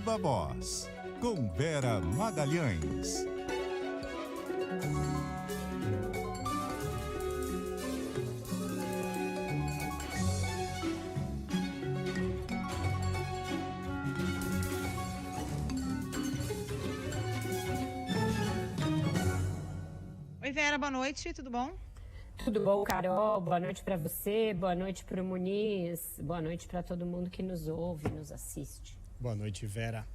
Viva Voz, com Vera Magalhães. Oi, Vera, boa noite, tudo bom? Tudo bom, Carol? Boa noite para você, boa noite para o Muniz, boa noite para todo mundo que nos ouve, nos assiste. Boa noite, Vera.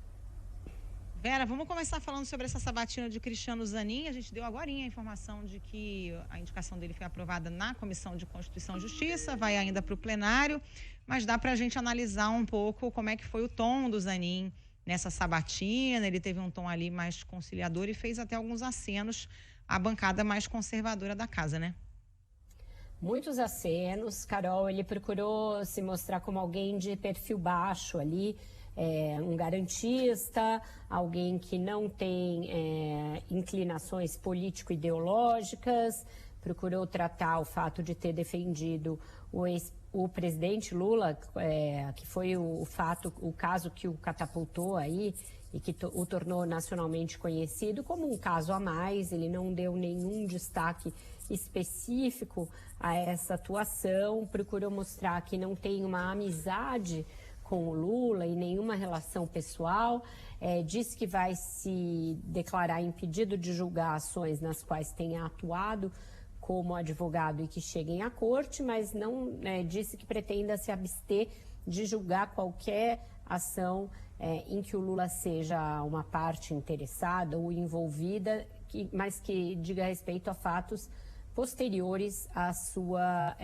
Vera, vamos começar falando sobre essa sabatina de Cristiano Zanin. A gente deu agorinha a informação de que a indicação dele foi aprovada na Comissão de Constituição e Justiça, vai ainda para o plenário, mas dá para a gente analisar um pouco como é que foi o tom do Zanin nessa sabatina. Ele teve um tom ali mais conciliador e fez até alguns acenos à bancada mais conservadora da casa, né? Muitos acenos, Carol. Ele procurou se mostrar como alguém de perfil baixo ali, um garantista, alguém que não tem inclinações político-ideológicas, procurou tratar o fato de ter defendido o presidente Lula, que foi o caso que o catapultou aí e que o tornou nacionalmente conhecido, como um caso a mais. Ele não deu nenhum destaque específico a essa atuação, procurou mostrar que não tem uma amizade com o Lula e nenhuma relação pessoal, disse que vai se declarar impedido de julgar ações nas quais tenha atuado como advogado e que cheguem à corte, mas não disse que pretenda se abster de julgar qualquer ação em que o Lula seja uma parte interessada ou envolvida, mas que diga respeito a fatos posteriores à sua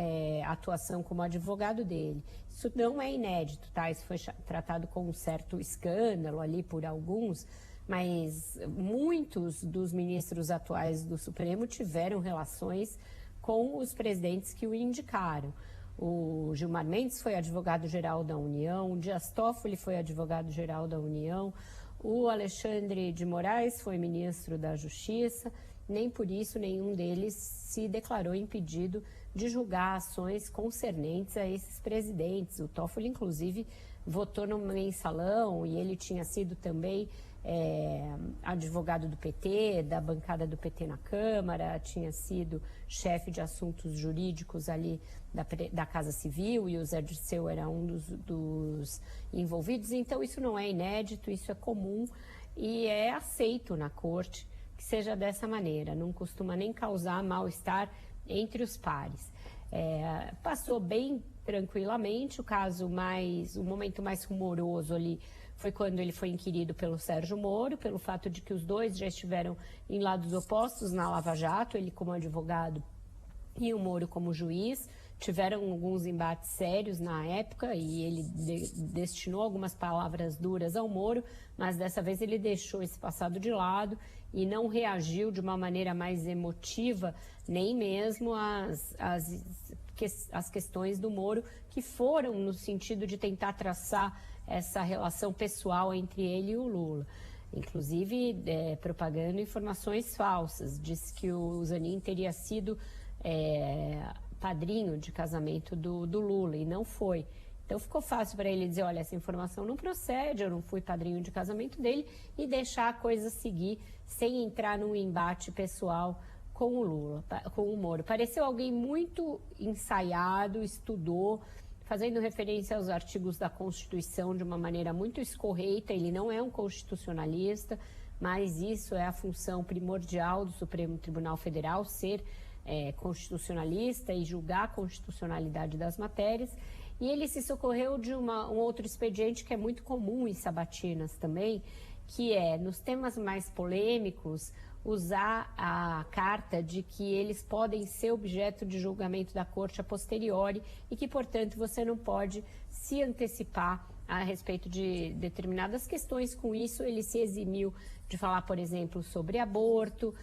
atuação como advogado dele. Isso não é inédito, tá? Isso foi tratado com um certo escândalo ali por alguns, mas muitos dos ministros atuais do Supremo tiveram relações com os presidentes que o indicaram. O Gilmar Mendes foi advogado-geral da União, o Dias Toffoli foi advogado-geral da União, o Alexandre de Moraes foi ministro da Justiça. Nem por isso nenhum deles se declarou impedido de julgar ações concernentes a esses presidentes. O Toffoli, inclusive, votou no mensalão e ele tinha sido também advogado do PT, da bancada do PT na Câmara, tinha sido chefe de assuntos jurídicos ali da Casa Civil, e o Zé Dirceu era um dos envolvidos. Então isso não é inédito, isso é comum e é aceito na corte que seja dessa maneira, não costuma nem causar mal-estar entre os pares. Passou bem tranquilamente. O momento mais rumoroso ali foi quando ele foi inquirido pelo Sérgio Moro, pelo fato de que os dois já estiveram em lados opostos na Lava Jato, ele como advogado e o Moro como juiz. Tiveram alguns embates sérios na época e ele destinou algumas palavras duras ao Moro, mas dessa vez ele deixou esse passado de lado e não reagiu de uma maneira mais emotiva, nem mesmo às questões do Moro, que foram no sentido de tentar traçar essa relação pessoal entre ele e o Lula. Inclusive, propagando informações falsas. Disse que o Zanin teria sido padrinho de casamento do Lula, e não foi. Então ficou fácil para ele dizer, olha, essa informação não procede, eu não fui padrinho de casamento dele, e deixar a coisa seguir sem entrar num embate pessoal com o Lula, com o Moro. Pareceu alguém muito ensaiado, estudou, fazendo referência aos artigos da Constituição de uma maneira muito escorreita. Ele não é um constitucionalista, mas isso é a função primordial do Supremo Tribunal Federal, ser constitucionalista e julgar a constitucionalidade das matérias. E ele se socorreu de um outro expediente que é muito comum em sabatinas também, que é, nos temas mais polêmicos, usar a carta de que eles podem ser objeto de julgamento da corte a posteriori e que, portanto, você não pode se antecipar a respeito de determinadas questões. Com isso, ele se eximiu de falar, por exemplo, sobre aborto,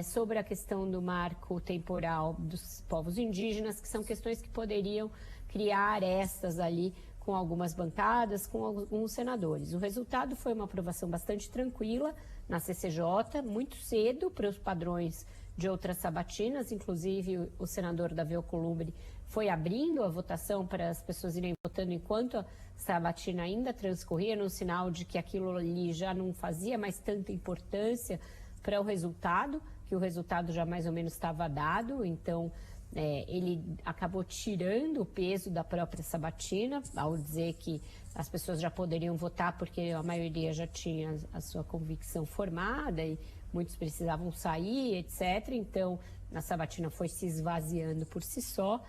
sobre a questão do marco temporal dos povos indígenas, que são questões que poderiam criar arestas ali com algumas bancadas, com alguns senadores. O resultado foi uma aprovação bastante tranquila na CCJ, muito cedo para os padrões de outras sabatinas. Inclusive o senador Davi Alcolumbre foi abrindo a votação para as pessoas irem votando enquanto a sabatina ainda transcorria, num sinal de que aquilo ali já não fazia mais tanta importância para o resultado, que o resultado já mais ou menos estava dado. Então, ele acabou tirando o peso da própria sabatina, ao dizer que as pessoas já poderiam votar porque a maioria já tinha a sua convicção formada e muitos precisavam sair, etc. Então, a sabatina foi se esvaziando por si só.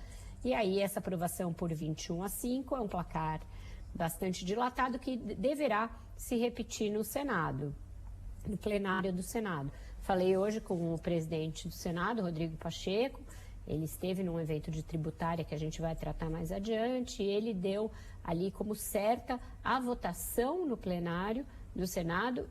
E aí, essa aprovação por 21-5 é um placar bastante dilatado que deverá se repetir no Senado, no plenário do Senado. Falei hoje com o presidente do Senado, Rodrigo Pacheco. Ele esteve num evento de tributária que a gente vai tratar mais adiante, e ele deu ali como certa a votação no plenário do Senado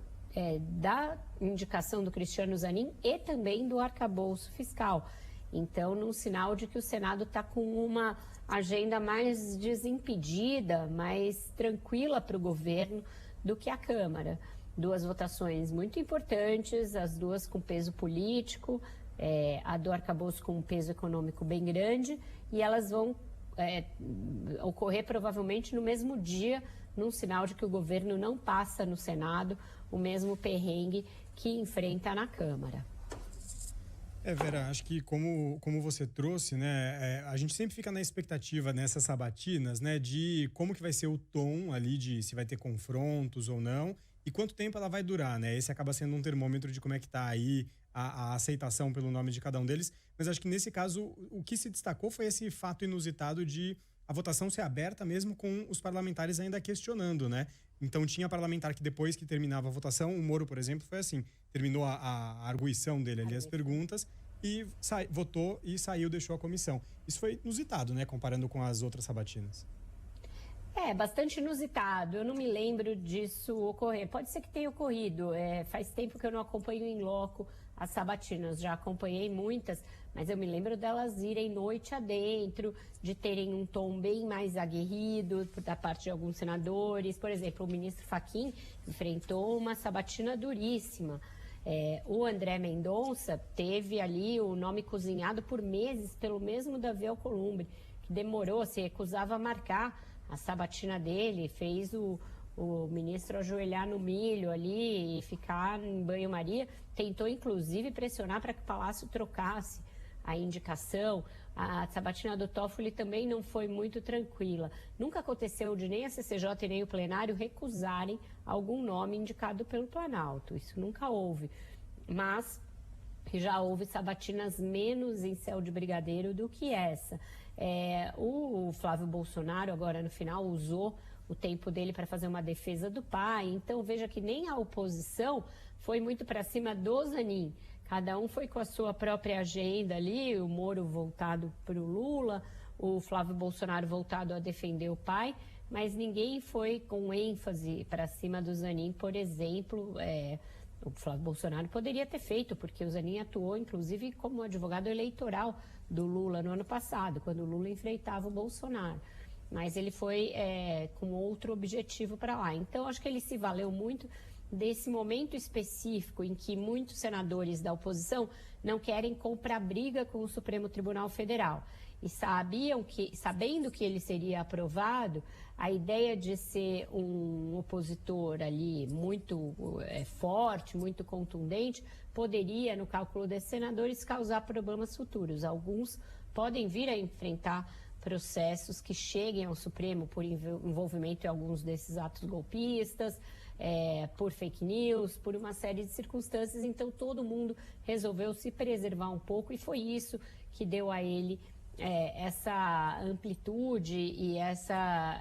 da indicação do Cristiano Zanin e também do arcabouço fiscal. Então, num sinal de que o Senado está com uma agenda mais desimpedida, mais tranquila para o governo do que a Câmara. Duas votações muito importantes, as duas com peso político, a do arcabouço com um peso econômico bem grande, e elas vão ocorrer provavelmente no mesmo dia, num sinal de que o governo não passa no Senado o mesmo perrengue que enfrenta na Câmara. Vera, acho que como você trouxe, né, a gente sempre fica na expectativa nessas sabatinas, né, de como que vai ser o tom ali, de se vai ter confrontos ou não, e quanto tempo ela vai durar, né? Esse acaba sendo um termômetro de como é que tá aí a aceitação pelo nome de cada um deles. Mas acho que nesse caso, o que se destacou foi esse fato inusitado de a votação ser aberta mesmo com os parlamentares ainda questionando, né? Então tinha parlamentar que depois que terminava a votação, o Moro, por exemplo, foi assim, terminou a arguição dele ali, as perguntas, e votou e saiu, deixou a comissão. Isso foi inusitado, né, comparando com as outras sabatinas. Bastante inusitado. Eu não me lembro disso ocorrer. Pode ser que tenha ocorrido. Faz tempo que eu não acompanho em loco as sabatinas. Já acompanhei muitas, mas eu me lembro delas irem noite adentro, de terem um tom bem mais aguerrido da parte de alguns senadores. Por exemplo, o ministro Fachin enfrentou uma sabatina duríssima. O André Mendonça teve ali o nome cozinhado por meses pelo mesmo Davi Alcolumbre, que demorou, se recusava a marcar a sabatina dele, fez o ministro ajoelhar no milho ali e ficar em banho-maria, tentou inclusive pressionar para que o Palácio trocasse a indicação. A sabatina do Toffoli também não foi muito tranquila. Nunca aconteceu de nem a CCJ e nem o plenário recusarem algum nome indicado pelo Planalto, isso nunca houve, mas já houve sabatinas menos em céu de brigadeiro do que essa. O Flávio Bolsonaro, agora no final, usou o tempo dele para fazer uma defesa do pai. Então, veja que nem a oposição foi muito para cima do Zanin. Cada um foi com a sua própria agenda ali, o Moro voltado para o Lula, o Flávio Bolsonaro voltado a defender o pai, mas ninguém foi com ênfase para cima do Zanin, por exemplo. O Flávio Bolsonaro poderia ter feito, porque o Zanin atuou, inclusive, como advogado eleitoral do Lula no ano passado, quando o Lula enfrentava o Bolsonaro. Mas ele foi com outro objetivo para lá. Então, acho que ele se valeu muito desse momento específico em que muitos senadores da oposição não querem comprar briga com o Supremo Tribunal Federal. E sabendo que ele seria aprovado, a ideia de ser um opositor ali muito forte, muito contundente, poderia, no cálculo desses senadores, causar problemas futuros. Alguns podem vir a enfrentar processos que cheguem ao Supremo por envolvimento em alguns desses atos golpistas, por fake news, por uma série de circunstâncias. Então, todo mundo resolveu se preservar um pouco e foi isso que deu a ele essa amplitude e essa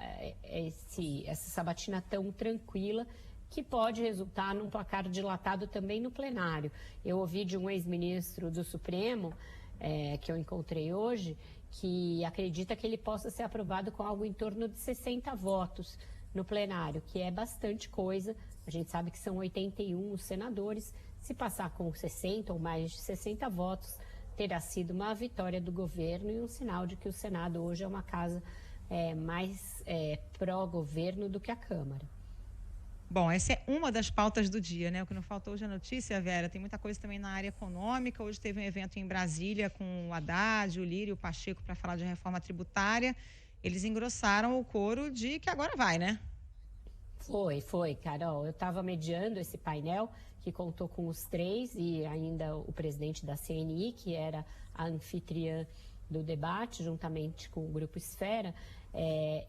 sabatina tão tranquila, que pode resultar num placar dilatado também no plenário. Eu ouvi de um ex-ministro do Supremo, que eu encontrei hoje, que acredita que ele possa ser aprovado com algo em torno de 60 votos no plenário, que é bastante coisa. A gente sabe que são 81 senadores. Se passar com 60 ou mais de 60 votos, terá sido uma vitória do governo e um sinal de que o Senado hoje é uma casa mais pró-governo do que a Câmara. Bom, essa é uma das pautas do dia, né? O que não faltou hoje é notícia, Vera. Tem muita coisa também na área econômica. Hoje teve um evento em Brasília com o Haddad, o Lírio e o Pacheco para falar de reforma tributária. Eles engrossaram o coro de que agora vai, né? Foi, Carol. Eu estava mediando esse painel que contou com os três e ainda o presidente da CNI, que era a anfitriã do debate, juntamente com o Grupo Esfera.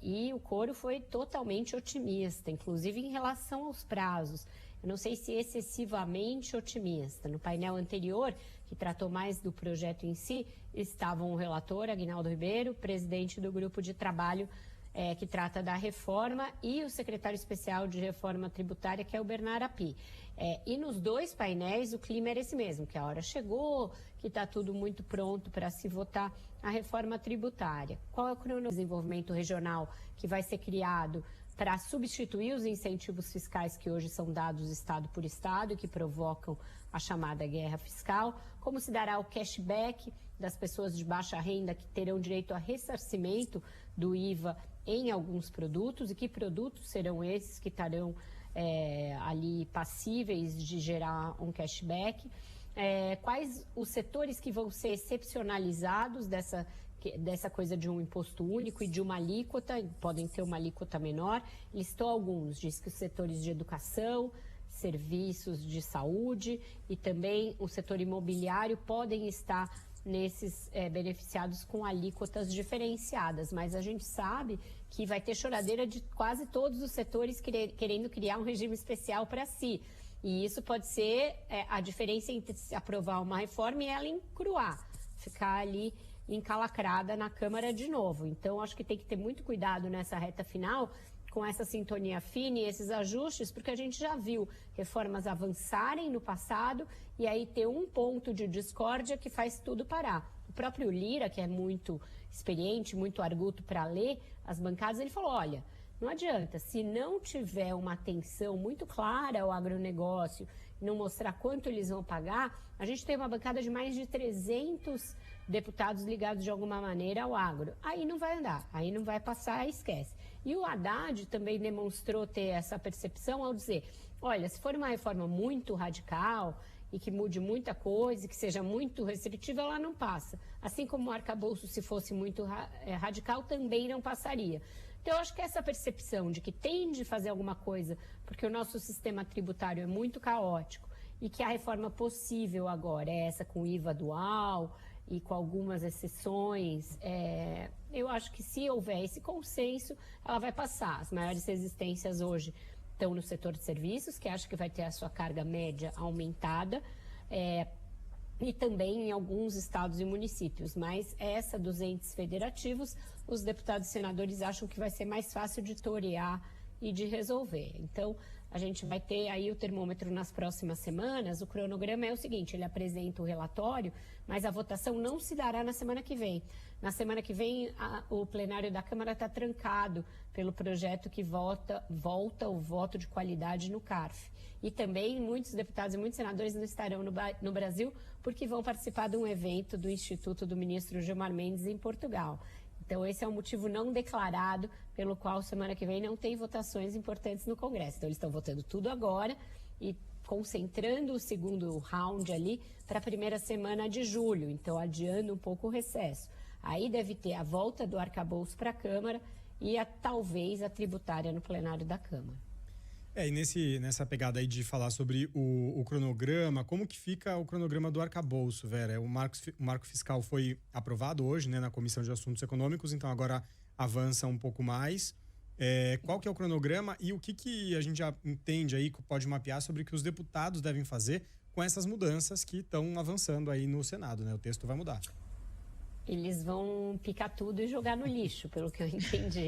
E o coro foi totalmente otimista, inclusive em relação aos prazos. Eu não sei se excessivamente otimista. No painel anterior, que tratou mais do projeto em si, estavam o relator, Aguinaldo Ribeiro, presidente do grupo de trabalho que trata da reforma, e o secretário especial de reforma tributária, que é o Bernard Api. E nos dois painéis o clima era esse mesmo, que a hora chegou, que está tudo muito pronto para se votar a reforma tributária. Qual é o cronograma de desenvolvimento regional que vai ser criado para substituir os incentivos fiscais que hoje são dados estado por estado e que provocam a chamada guerra fiscal? Como se dará o cashback das pessoas de baixa renda que terão direito a ressarcimento do IVA em alguns produtos, e que produtos serão esses que estarão ali passíveis de gerar um cashback? Quais os setores que vão ser excepcionalizados dessa coisa de um imposto único e de uma alíquota, podem ter uma alíquota menor? Listou alguns, diz que os setores de educação, serviços de saúde e também o setor imobiliário podem estar nesses beneficiados com alíquotas diferenciadas, mas a gente sabe que vai ter choradeira de quase todos os setores querendo criar um regime especial para si. E isso pode ser a diferença entre se aprovar uma reforma e ela encruar, ficar ali encalacrada na Câmara de novo. Então, acho que tem que ter muito cuidado nessa reta final com essa sintonia fina e esses ajustes, porque a gente já viu reformas avançarem no passado e aí ter um ponto de discórdia que faz tudo parar. O próprio Lira, que é muito experiente, muito arguto para ler as bancadas, ele falou, olha, não adianta, se não tiver uma atenção muito clara ao agronegócio, não mostrar quanto eles vão pagar, a gente tem uma bancada de mais de 300 deputados ligados de alguma maneira ao agro. Aí não vai andar, aí não vai passar, esquece. E o Haddad também demonstrou ter essa percepção ao dizer, olha, se for uma reforma muito radical e que mude muita coisa, que seja muito restritiva, ela não passa. Assim como o arcabouço, se fosse muito radical, também não passaria. Então, eu acho que essa percepção de que tem de fazer alguma coisa, porque o nosso sistema tributário é muito caótico e que a reforma possível agora é essa com IVA dual e com algumas exceções, eu acho que se houver esse consenso, ela vai passar. As maiores resistências hoje estão no setor de serviços, que acho que vai ter a sua carga média aumentada, e também em alguns estados e municípios, mas essa dos entes federativos, os deputados e senadores acham que vai ser mais fácil de torear e de resolver. Então, a gente vai ter aí o termômetro nas próximas semanas. O cronograma é o seguinte, ele apresenta o relatório, mas a votação não se dará na semana que vem. Na semana que vem, o plenário da Câmara está trancado pelo projeto que volta o voto de qualidade no CARF. E também muitos deputados e muitos senadores não estarão no Brasil porque vão participar de um evento do Instituto do Ministro Gilmar Mendes em Portugal. Então, esse é um motivo não declarado pelo qual semana que vem não tem votações importantes no Congresso. Então, eles estão votando tudo agora e concentrando o segundo round ali para a primeira semana de julho. Então, adiando um pouco o recesso. Aí deve ter a volta do arcabouço para a Câmara e talvez a tributária no plenário da Câmara. E nessa pegada aí de falar sobre o cronograma, como que fica o cronograma do arcabouço, Vera? O marco fiscal foi aprovado hoje, né, na Comissão de Assuntos Econômicos, então agora avança um pouco mais. Qual que é o cronograma e o que a gente já entende aí, que pode mapear sobre o que os deputados devem fazer com essas mudanças que estão avançando aí no Senado, né? O texto vai mudar. Eles vão picar tudo e jogar no lixo, pelo que eu entendi.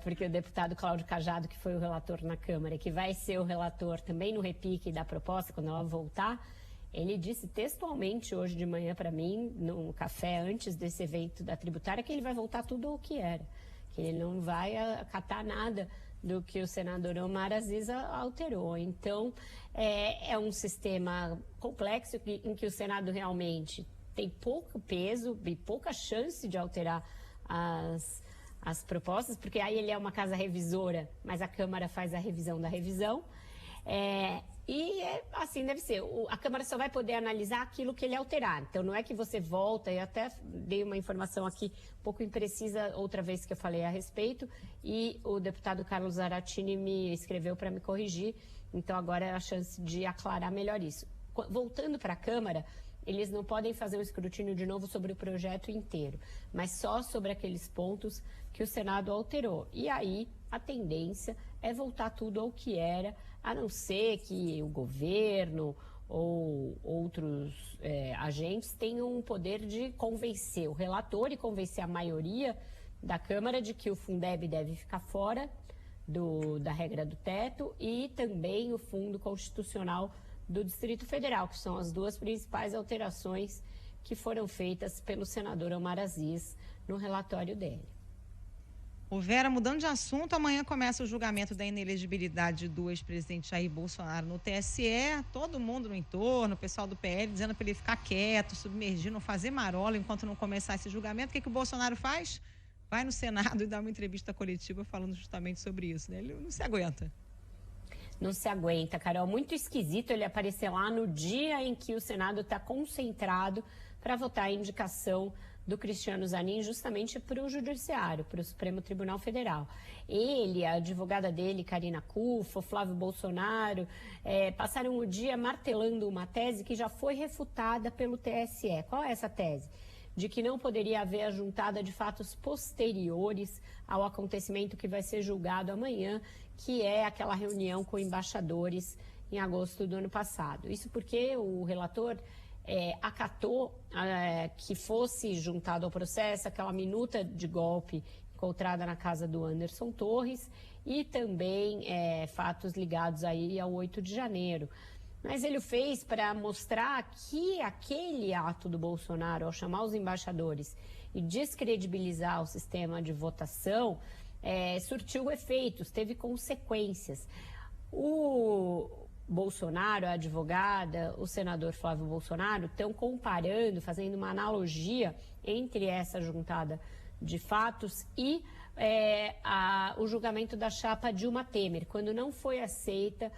Porque o deputado Cláudio Cajado, que foi o relator na Câmara, que vai ser o relator também no repique da proposta, quando ela voltar, ele disse textualmente hoje de manhã para mim, no café antes desse evento da tributária, que ele vai voltar tudo o que era, que ele não vai acatar nada do que o senador Omar Aziz alterou. Então, é um sistema complexo em que o Senado realmente tem pouco peso e pouca chance de alterar as propostas, porque aí ele é uma casa revisora, mas a Câmara faz a revisão da revisão. Assim deve ser. A Câmara só vai poder analisar aquilo que ele alterar. Então, não é que você volta, eu até dei uma informação aqui um pouco imprecisa outra vez que eu falei a respeito, e o deputado Carlos Zaratini me escreveu para me corrigir, então agora é a chance de aclarar melhor isso. Voltando para a Câmara, eles não podem fazer um escrutínio de novo sobre o projeto inteiro, mas só sobre aqueles pontos que o Senado alterou. E aí, a tendência é voltar tudo ao que era, a não ser que o governo ou outros agentes tenham o poder de convencer o relator e convencer a maioria da Câmara de que o Fundeb deve ficar fora da regra do teto e também o Fundo Constitucional do Distrito Federal, que são as duas principais alterações que foram feitas pelo senador Omar Aziz no relatório dele. Vera, mudando de assunto, amanhã começa o julgamento da inelegibilidade do ex-presidente Jair Bolsonaro no TSE. Todo mundo no entorno, o pessoal do PL dizendo para ele ficar quieto, submergir, não fazer marola enquanto não começar esse julgamento. O que o Bolsonaro faz? Vai no Senado e dá uma entrevista coletiva falando justamente sobre isso, né? Ele não se aguenta. Não se aguenta, Carol. Muito esquisito ele aparecer lá no dia em que o Senado está concentrado para votar a indicação do Cristiano Zanin justamente para o Judiciário, para o Supremo Tribunal Federal. Ele, a advogada dele, Karina Cufa, Flávio Bolsonaro, passaram o dia martelando uma tese que já foi refutada pelo TSE. Qual é essa tese? De que não poderia haver a juntada de fatos posteriores ao acontecimento que vai ser julgado amanhã, que é aquela reunião com embaixadores em agosto do ano passado. Isso porque o relator acatou que fosse juntado ao processo aquela minuta de golpe encontrada na casa do Anderson Torres e também fatos ligados aí ao 8 de janeiro. Mas ele o fez para mostrar que aquele ato do Bolsonaro, ao chamar os embaixadores e descredibilizar o sistema de votação, surtiu efeitos, teve consequências. O Bolsonaro, a advogada, o senador Flávio Bolsonaro estão comparando, fazendo uma analogia entre essa juntada de fatos e o julgamento da chapa Dilma Temer, quando não foi aceita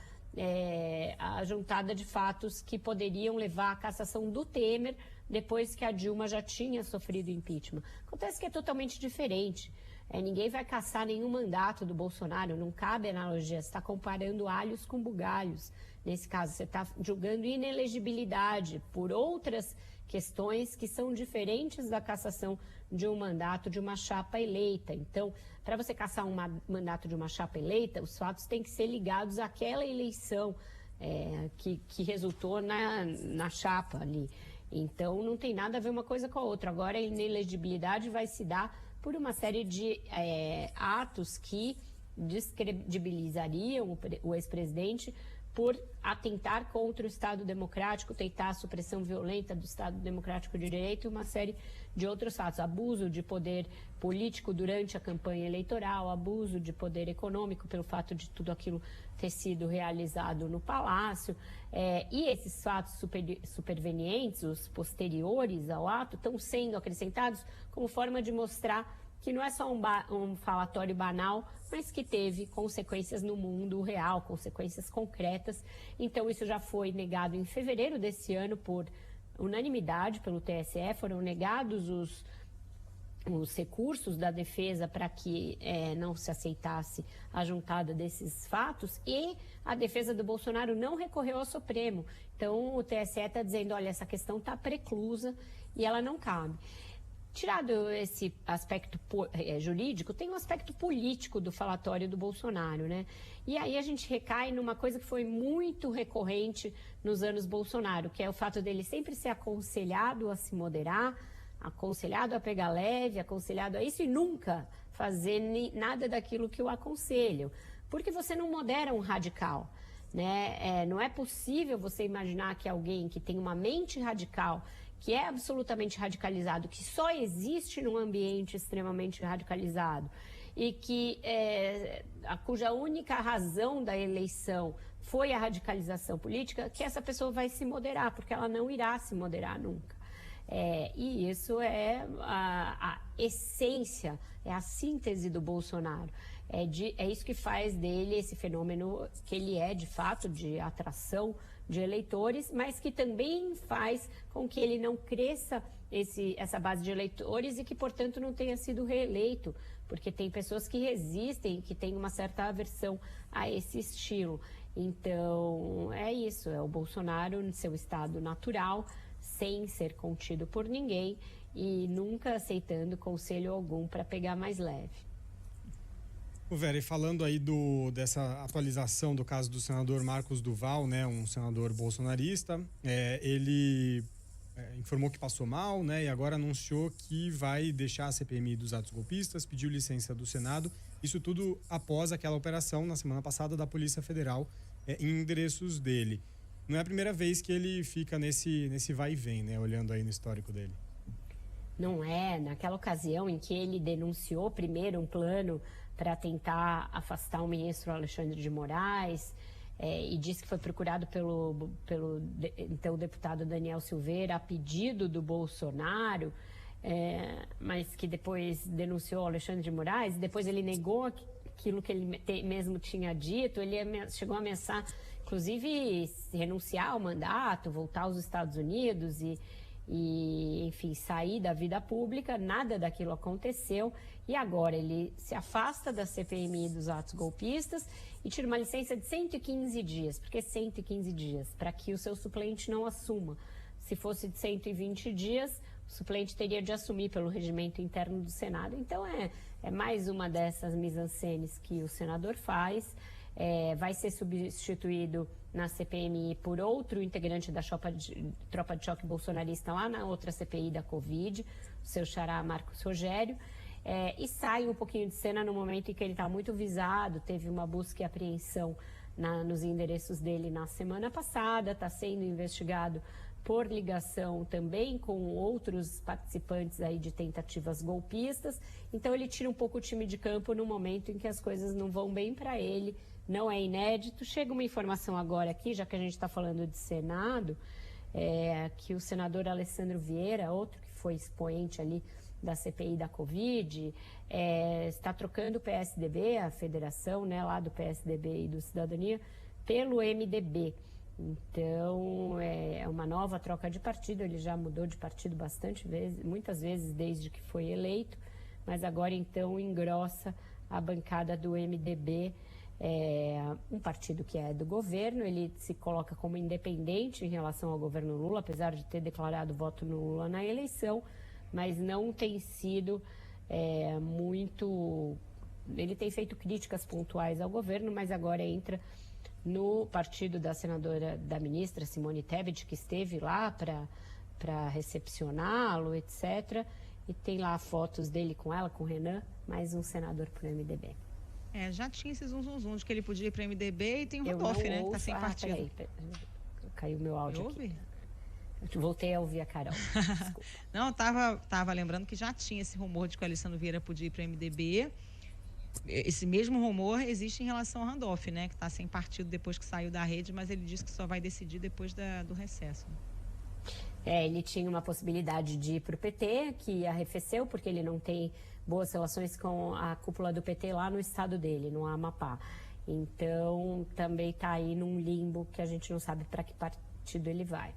a juntada de fatos que poderiam levar à cassação do Temer depois que a Dilma já tinha sofrido impeachment. Acontece que é totalmente diferente. Ninguém vai cassar nenhum mandato do Bolsonaro, não cabe analogia, você está comparando alhos com bugalhos. Nesse caso, você está julgando inelegibilidade por outras questões que são diferentes da cassação de um mandato de uma chapa eleita. Então, para você cassar um mandato de uma chapa eleita, os fatos têm que ser ligados àquela eleição que resultou na chapa ali. Então, não tem nada a ver uma coisa com a outra. Agora, a inelegibilidade vai se dar por uma série de atos que descredibilizariam o ex-presidente por atentar contra o Estado Democrático, tentar a supressão violenta do Estado Democrático de Direito e uma série de outros fatos. Abuso de poder político durante a campanha eleitoral, abuso de poder econômico pelo fato de tudo aquilo ter sido realizado no Palácio. E esses fatos supervenientes, os posteriores ao ato, estão sendo acrescentados como forma de mostrar que não é só um falatório banal, mas que teve consequências no mundo real, consequências concretas. Então, isso já foi negado em fevereiro desse ano por unanimidade pelo TSE, foram negados os recursos da defesa para que não se aceitasse a juntada desses fatos e a defesa do Bolsonaro não recorreu ao Supremo. Então, o TSE está dizendo, olha, essa questão está preclusa e ela não cabe. Tirado esse aspecto jurídico, tem um aspecto político do falatório do Bolsonaro, né? E aí a gente recai numa coisa que foi muito recorrente nos anos Bolsonaro, que é o fato dele sempre ser aconselhado a se moderar, aconselhado a pegar leve, aconselhado a isso e nunca fazer nada daquilo que o aconselham. Porque você não modera um radical, né? Não é possível você imaginar que alguém que tem uma mente radical, que é absolutamente radicalizado, que só existe num ambiente extremamente radicalizado e que cuja única razão da eleição foi a radicalização política, que essa pessoa vai se moderar, porque ela não irá se moderar nunca. E isso é a essência, é a síntese do Bolsonaro. É isso que faz dele esse fenômeno que ele é, de fato, de atração de eleitores, mas que também faz com que ele não cresça essa base de eleitores e que, portanto, não tenha sido reeleito, porque tem pessoas que resistem, que têm uma certa aversão a esse estilo. Então, é isso, é o Bolsonaro no seu estado natural, sem ser contido por ninguém e nunca aceitando conselho algum para pegar mais leve. Vera, e falando aí dessa atualização do caso do senador Marcos Duval, né, um senador bolsonarista, ele informou que passou mal, né, e agora anunciou que vai deixar a CPMI dos atos golpistas, pediu licença do Senado, isso tudo após aquela operação na semana passada da Polícia Federal em endereços dele. Não é a primeira vez que ele fica nesse vai e vem, né, olhando aí no histórico dele. Não é, naquela ocasião em que ele denunciou primeiro um plano para tentar afastar o ministro Alexandre de Moraes e disse que foi procurado pelo então deputado Daniel Silveira a pedido do Bolsonaro, mas que depois denunciou Alexandre de Moraes, depois ele negou aquilo que ele mesmo tinha dito, ele chegou a ameaçar, inclusive, renunciar ao mandato, voltar aos Estados Unidos e enfim, sair da vida pública. Nada daquilo aconteceu e agora ele se afasta da CPMI dos atos golpistas e tira uma licença de 115 dias. Por que 115 dias? Para que o seu suplente não assuma. Se fosse de 120 dias, o suplente teria de assumir pelo regimento interno do Senado. Então é mais uma dessas mise-en-scènes que o senador faz. Vai ser substituído na CPMI por outro integrante da tropa de choque bolsonarista lá na outra CPI da Covid, o seu xará Marcos Rogério, e sai um pouquinho de cena no momento em que ele está muito visado. Teve uma busca e apreensão nos endereços dele na semana passada, está sendo investigado por ligação também com outros participantes aí de tentativas golpistas. Então ele tira um pouco o time de campo no momento em que as coisas não vão bem para ele. Não é inédito. Chega uma informação agora aqui, já que a gente está falando de Senado, que o senador Alessandro Vieira, outro que foi expoente ali da CPI da Covid, está trocando o PSDB, a federação, né, lá do PSDB e do Cidadania, pelo MDB. Então, é uma nova troca de partido. Ele já mudou de partido muitas vezes desde que foi eleito, mas agora então engrossa a bancada do MDB, um partido que é do governo. Ele se coloca como independente em relação ao governo Lula, apesar de ter declarado voto no Lula na eleição, mas não tem sido muito... Ele tem feito críticas pontuais ao governo, mas agora entra no partido da senadora, da ministra Simone Tebet, que esteve lá para recepcioná-lo, etc. E tem lá fotos dele com ela, com o Renan, mais um senador para o MDB. Já tinha esse zum de que ele podia ir para o MDB, e tem o Randolph, né, que está sem partido. Peraí, caiu meu áudio aqui. Voltei a ouvir a Carol. Desculpa. Não, tava lembrando que já tinha esse rumor de que o Alessandro Vieira podia ir para o MDB. Esse mesmo rumor existe em relação ao Randolph, né, que está sem partido depois que saiu da rede, mas ele disse que só vai decidir depois do recesso. Ele tinha uma possibilidade de ir para o PT, que arrefeceu, porque ele não tem boas relações com a cúpula do PT lá no estado dele, no Amapá. Então, também está aí num limbo que a gente não sabe para que partido ele vai.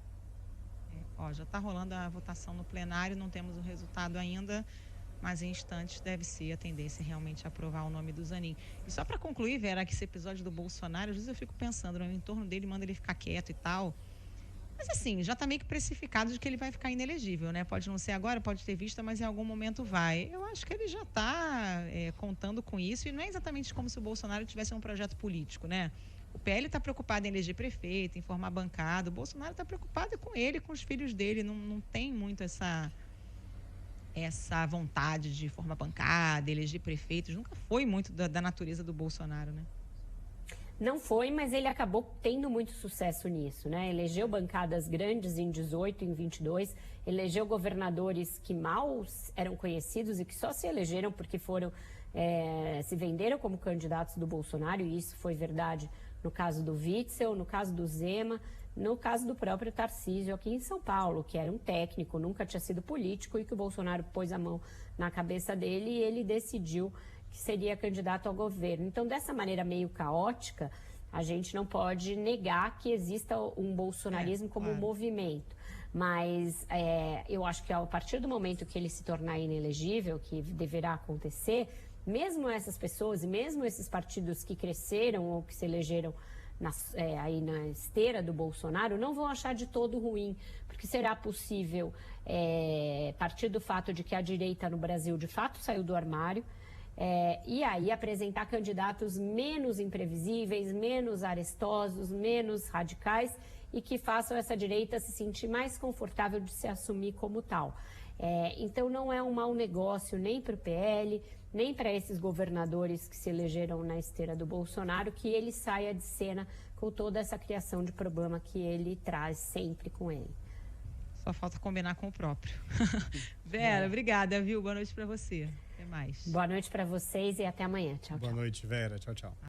Já está rolando a votação no plenário, não temos o resultado ainda, mas em instantes deve ser a tendência realmente a aprovar o nome do Zanin. E só para concluir, Vera, que esse episódio do Bolsonaro, às vezes eu fico pensando, no entorno dele manda ele ficar quieto e tal, mas assim, já está meio que precificado de que ele vai ficar inelegível, né? Pode não ser agora, pode ter vista, mas em algum momento vai. Eu acho que ele já está contando com isso, e não é exatamente como se o Bolsonaro tivesse um projeto político, né? O PL está preocupado em eleger prefeito, em formar bancada, o Bolsonaro está preocupado com ele, com os filhos dele, não tem muito essa vontade de formar bancada, eleger prefeitos, nunca foi muito da natureza do Bolsonaro, né? Não foi, mas ele acabou tendo muito sucesso nisso, né? Elegeu bancadas grandes em 18, em 22, elegeu governadores que mal eram conhecidos e que só se elegeram porque foram se venderam como candidatos do Bolsonaro, e isso foi verdade no caso do Witzel, no caso do Zema, no caso do próprio Tarcísio aqui em São Paulo, que era um técnico, nunca tinha sido político, e que o Bolsonaro pôs a mão na cabeça dele e ele decidiu que seria candidato ao governo. Então, dessa maneira meio caótica, a gente não pode negar que exista um bolsonarismo como um movimento. Mas eu acho que a partir do momento que ele se tornar inelegível, que deverá acontecer, mesmo essas pessoas e mesmo esses partidos que cresceram ou que se elegeram aí na esteira do Bolsonaro, não vão achar de todo ruim, porque será possível partir do fato de que a direita no Brasil de fato saiu do armário, e aí apresentar candidatos menos imprevisíveis, menos arestosos, menos radicais, e que façam essa direita se sentir mais confortável de se assumir como tal. Então não é um mau negócio nem para o PL, nem para esses governadores que se elegeram na esteira do Bolsonaro, que ele saia de cena com toda essa criação de problema que ele traz sempre com ele. Só falta combinar com o próprio. Vera, obrigada, viu? Boa noite para você. Até mais. Boa noite para vocês e até amanhã. Tchau, tchau. Boa noite, Vera. Tchau, tchau.